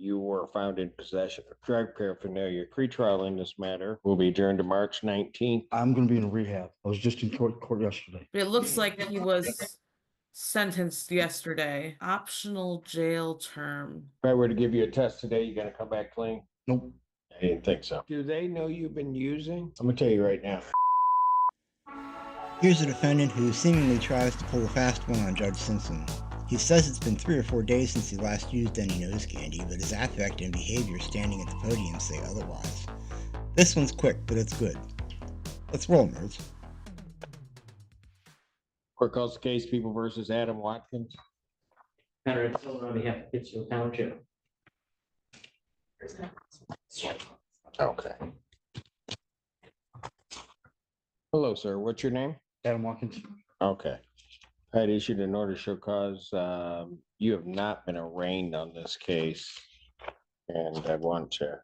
you were found in possession of drug paraphernalia. Pretrial in this matter will be adjourned to March 19th. I'm going to be in rehab. I was just in court yesterday. It looks like he was sentenced yesterday. Optional jail term. If I were to give you a test today, you gonna come back clean? Nope. I didn't think so. Do they know you've been using? I'm gonna tell you right now. Here's a defendant who seemingly tries to pull a fast one on Judge Simpson. He says it's been 3 or 4 days since he last used any nose candy, but his affect and behavior standing at the podium say otherwise. This one's quick, but it's good. Let's roll, nerds. Court calls the case People versus Adam Watkins. Conrad Silver on behalf of Pittsfield Township. Okay. Hello, sir. What's your name? Adam Watkins. Okay. I had issued an order to show cause. You have not been arraigned on this case. And I want to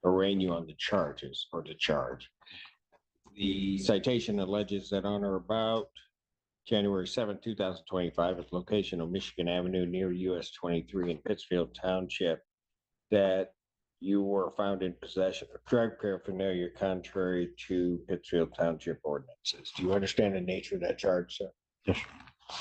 arraign you on the charges or the charge. The citation alleges that on or about January 7th, 2025, at the location of Michigan Avenue near US 23 in Pittsfield Township, that you were found in possession of drug paraphernalia contrary to Pittsfield Township ordinances. Do you understand the nature of that charge, sir? Yes.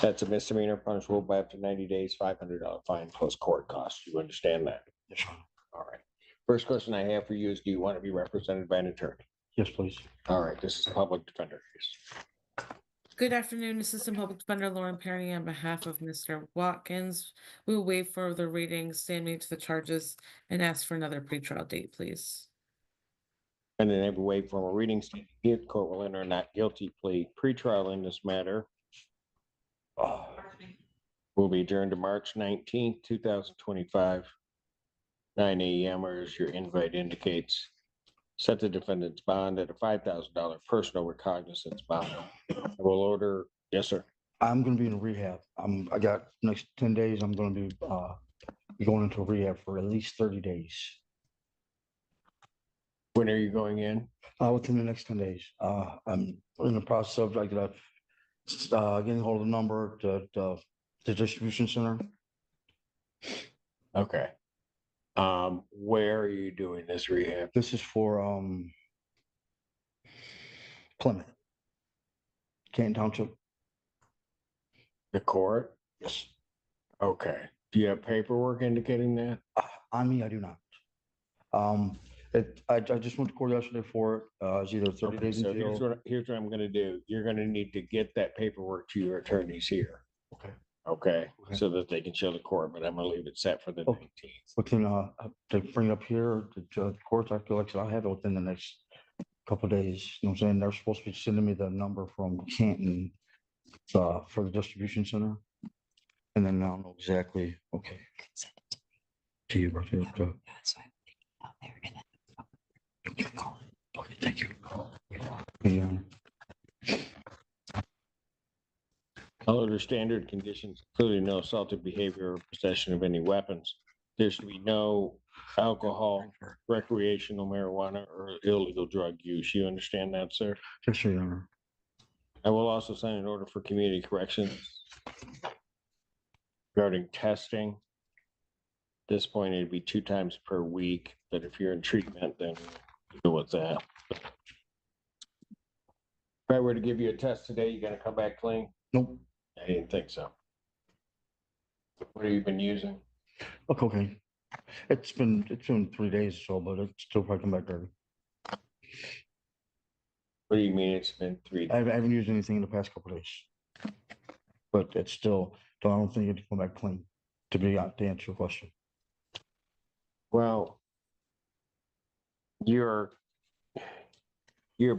That's a misdemeanor punishable by up to 90 days, $500 fine plus court costs. You understand that? Yes, sir. All right. First question I have for you is, do you want to be represented by an attorney? Yes, please. All right, this is a public defender case. Good afternoon, Assistant Public Defender Lauren Perry on behalf of Mr. Watkins. We will waive further readings, standing to the charges, and ask for another pretrial date, please. And then every waive from a reading statement, the court will enter a not guilty plea. Pretrial in this matter will be adjourned to March 19th, 2025, 9 a.m. or as your invite indicates. Set the defendant's bond at a $5,000 personal recognizance bond. I will order. Yes, sir. I'm going to be in rehab. I got next 10 days. I'm going to be going into rehab for at least 30 days. When are you going in? Within the next 10 days. I'm in the process of getting hold of the number to the distribution center. Okay. Where are you doing this rehab? This is for Plymouth, Canton Township. The court? Yes. Okay. Do you have paperwork indicating that? On me, I do not. I just went to court yesterday for it. It's either 30 days in So jail. here's what I'm gonna do. You're gonna need to get that paperwork to your attorneys here. Okay. Okay, Okay. so that they can show the court, but I'm gonna leave it set for the Okay. 19th. Within to bring it up here to court, I feel like I'll have it within the next couple of days. You know what I'm saying? They're supposed to be sending me the number from Canton for the distribution center. And then I don't know exactly. Okay. To you, right here. Okay, thank you. Yeah. I'll order standard conditions, including no assaultive behavior or possession of any weapons. There should be no alcohol, recreational marijuana, or illegal drug use. You understand that, sir? Yes, Your Honor. I will also sign an order for community corrections regarding testing. At this point, it'd be 2 times per week, but if you're in treatment, then deal with that. If I were to give you a test today, you gonna come back clean? Nope. I didn't think so. What have you been using? Okay. It's been 3 days or so, but it's still probably come back dirty. What do you mean it's been 3 I days? haven't used anything in the past couple of days. But it's still, I don't think it'd come back clean, to answer your question. Well, your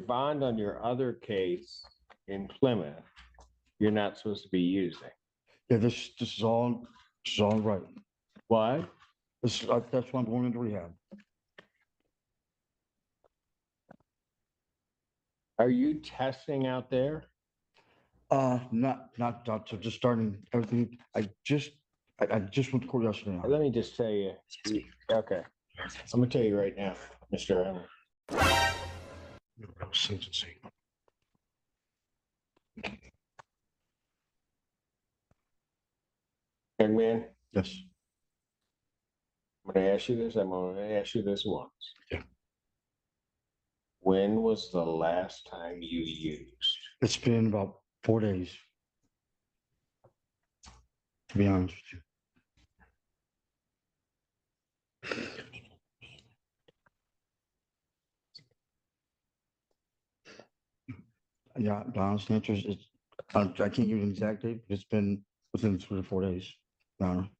bond on your other case in Plymouth, you're not supposed to be using. Yeah, this is all right. What? That's why I'm going into rehab. Are you testing out there? Not so just starting everything. I just went to court yesterday. Let me just tell you. Okay. I'm gonna tell you right now, Mr. Allen. Sentencing. Young man, Yes. I'm gonna ask you this, I'm gonna ask you this once. Yeah. When was the last time you used? It's been about 4 days, to be honest with you. Yeah, the honest answer is, I can't give you an exact date, but it's been within 3 to 4 days, Your Honor.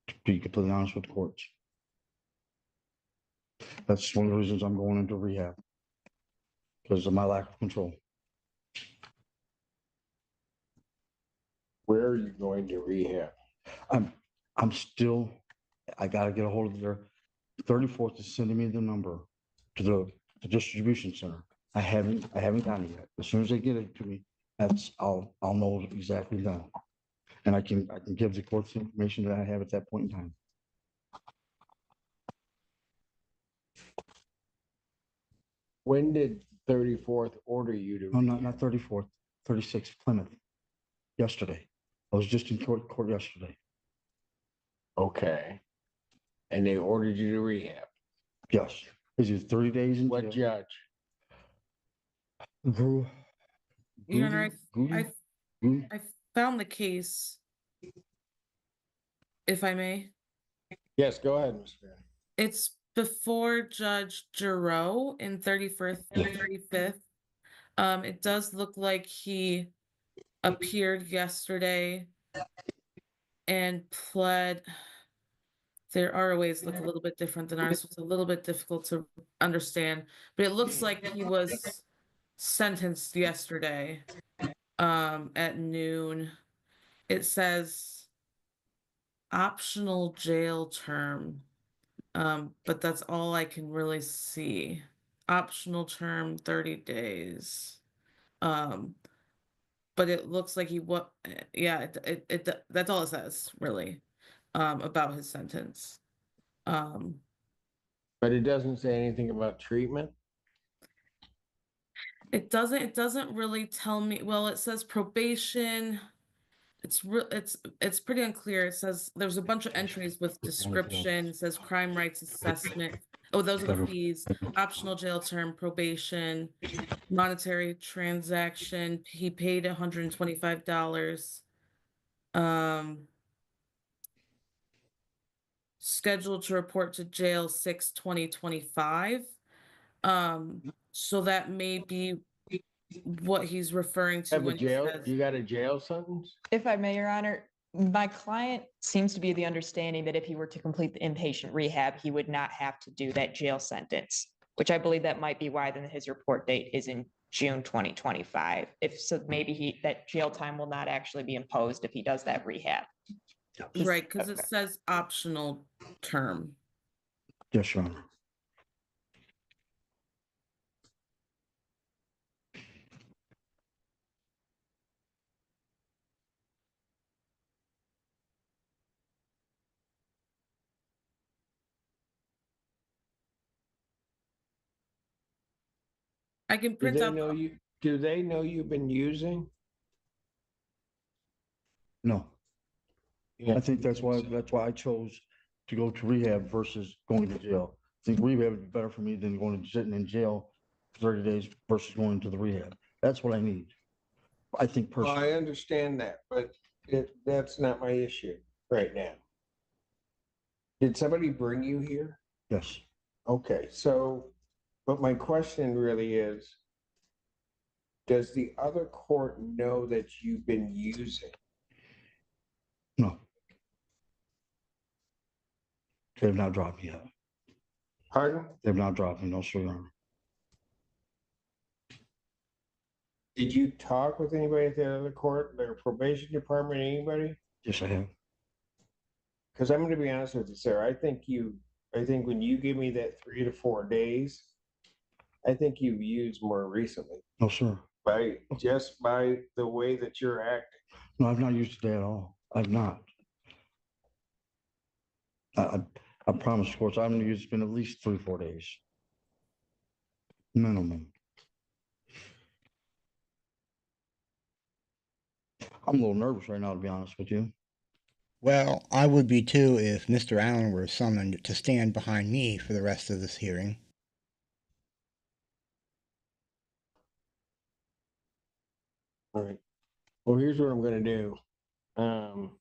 To be completely honest with the courts. That's one of the reasons I'm going into rehab. Because of my lack of control. Where are you going to rehab? I'm still, I gotta get a hold of their 34th is sending me the number to the distribution center. I haven't gotten it yet. As soon as they get it to me, I'll know exactly then. And I can give the courts the information that I have at that point in time. When did 34th order you to? No, not 34th, 36th Plymouth. Yesterday. I was just in court yesterday. Okay. And they ordered you to rehab. Yes. Is it 30 days in What jail? judge? Your Honor, I Goody? found the case. If I may, Yes, go ahead, Mr. it's before Judge Giroux in 35th. It does look like he appeared yesterday and pled. Their ROAs look a little bit different than ours. It's a little bit difficult to understand, but it looks like he was sentenced yesterday at noon. It says optional jail term, but that's all I can really see. Optional term 30 days. But it looks like yeah, that's all it says really about his sentence. But it doesn't say anything about treatment? It doesn't really tell me, well, it says probation. It's pretty unclear. It says there's a bunch of entries with description. It says crime rights assessment. Oh, those are the fees, optional jail term, probation, monetary transaction. He paid $125. Scheduled to report to jail 6/20/25. So that may be what he's referring to Have a when he jail, says. you got a jail sentence? If I may, Your Honor, my client seems to be the understanding that if he were to complete the inpatient rehab, he would not have to do that jail sentence, which I believe that might be why then his report date is in June 2025. If so, maybe that jail time will not actually be imposed if he does that rehab. Right, because it says optional term. Yes, Your Honor. I can Do print they out. know you, do they know you've been using? No. Yeah. I think that's why I chose to go to rehab versus going to jail. I think rehab would be better for me than going to sitting in jail for 30 days versus going to the rehab. That's what I need. I think Well, I personally. understand that, but that's not my issue right now. Did somebody bring you here? Yes. Okay, so, but my question really is, does the other court know that you've been using? No. They have not dropped me yet. Pardon? They have not dropped me, no, sir, Your Honor. Did you talk with anybody at the other court, their probation department, anybody? Yes, I have. Because I'm gonna be honest with you, sir, I think when you give me that 3 to 4 days, I think you've used more recently, No, sir. just by the way that you're acting. No, I've not used it at all. I've not. I promise, of course, I'm gonna use, it's been at least 3, 4 days. Minimum. I'm a little nervous right now, to be honest with you. Well, I would be too if Mr. Allen were summoned to stand behind me for the rest of this hearing. All right. Well, here's what I'm gonna do. I'm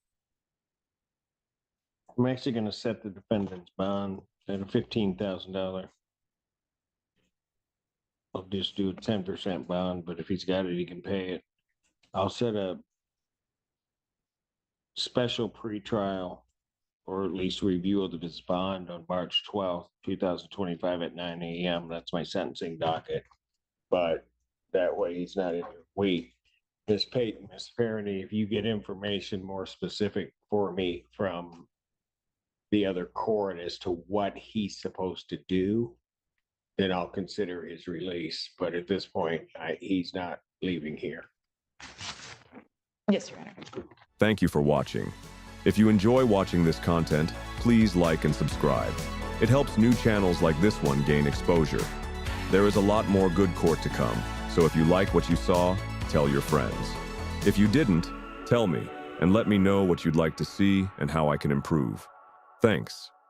actually gonna set the defendant's bond at a $15,000. I'll just do a 10% bond, but if he's got it, he can pay it. I'll set a special pretrial or at least review of his bond on March 12th, 2025 at 9 a.m. That's my sentencing docket. But that way he's not in there. Wait, Ms. Peyton, Ms. Farady, if you get information more specific for me from the other court as to what he's supposed to do, then I'll consider his release. But at this point, he's not leaving here. Yes, Your Honor. Thank you for watching. If you enjoy watching this content, please like and subscribe. It helps new channels like this one gain exposure. There is a lot more good court to come, so if you like what you saw, tell your friends. If you didn't, tell me, and let me know what you'd like to see and how I can improve. Thanks.